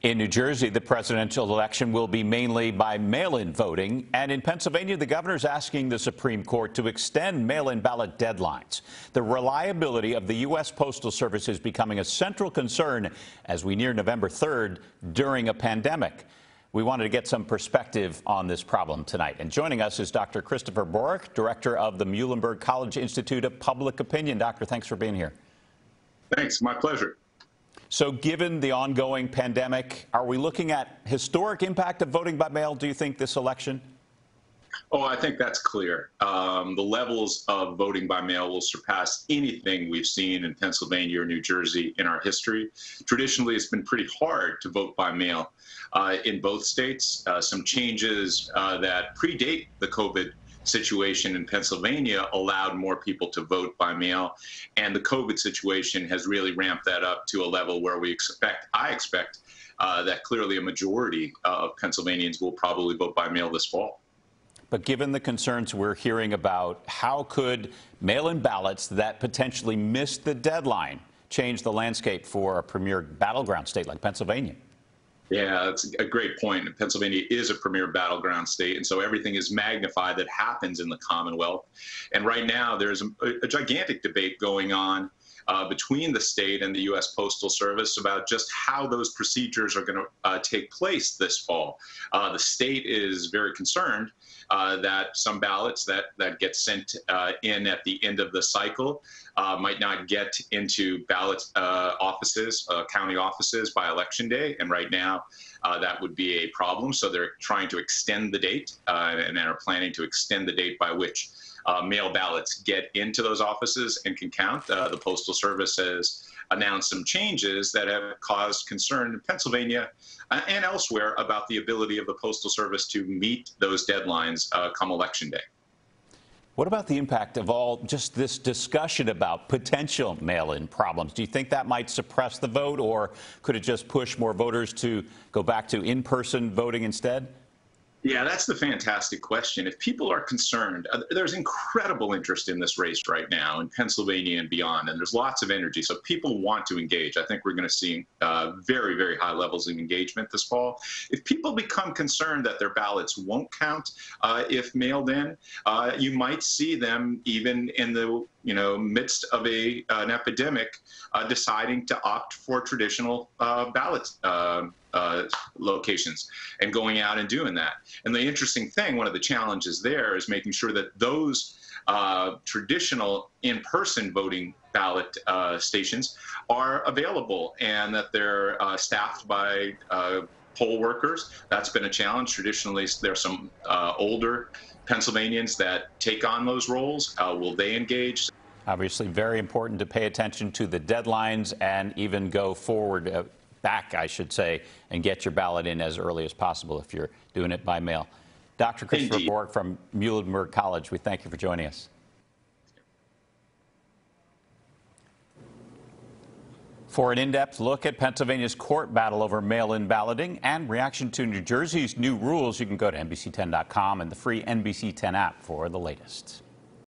In New Jersey, the presidential election will be mainly by mail-in voting. And in Pennsylvania, the governor's asking the Supreme Court to extend mail-in ballot deadlines. The reliability of the U.S. Postal Service is becoming a central concern as we near November 3rd during a pandemic. We wanted to get some perspective on this problem tonight. And joining us is Dr. Christopher Borek, director of the Muhlenberg College Institute of Public Opinion. Doctor, thanks for being here. Thanks. My pleasure. So given the ongoing pandemic, are we looking at historic impact of voting by mail, do you think, this election? Oh, I think that's clear. The levels of voting by mail will surpass anything we've seen in Pennsylvania or New Jersey in our history. Traditionally, it's been pretty hard to vote by mail in both states. Some changes that predate the COVID situation in Pennsylvania allowed more people to vote by mail, and the COVID situation has really ramped that up to a level where I expect that clearly a majority of Pennsylvanians will probably vote by mail this fall. But given the concerns we're hearing about, how could mail-in ballots that potentially missed the deadline change the landscape for a premier battleground state like Pennsylvania? Yeah, that's a great point. Pennsylvania is a premier battleground state, and so everything is magnified that happens in the Commonwealth. And right now, there's a gigantic debate going on between the state and the U.S. Postal Service about just how those procedures are going to take place this fall. The state is very concerned that some ballots that get sent in at the end of the cycle might not get into ballot offices, county offices by Election Day. And right now, that would be a problem. So they're trying to extend the date and are planning to extend the date by which mail ballots get into those offices and can count. The Postal Service has announced some changes that have caused concern in Pennsylvania and elsewhere about the ability of the Postal Service to meet those deadlines come Election Day. What about the impact of all just this discussion about potential mail-in problems? Do you think that might suppress the vote, or could it just push more voters to go back to in-person voting instead? Yeah, that's the fantastic question. If people are concerned, there's incredible interest in this race right now in Pennsylvania and beyond, and there's lots of energy. So people want to engage. I think we're going to see very, very high levels of engagement this fall. If people become concerned that their ballots won't count if mailed in, you might see them even in the midst of an epidemic deciding to opt for traditional ballot locations and going out and doing that. And the interesting thing, one of the challenges there is making sure that those traditional in-person voting ballot stations are available and that they're staffed by poll workers. That's been a challenge. Traditionally, there are some older Pennsylvanians that take on those roles. Will they engage? Obviously, very important to pay attention to the deadlines and even go forward, back, I should say, and get your ballot in as early as possible if you're doing it by mail. Dr. Christopher Borek from Muhlenberg College, we thank you for joining us. For an in-depth look at Pennsylvania's court battle over mail-in balloting and reaction to New Jersey's new rules, you can go to NBC10.com and the free NBC10 app for the latest.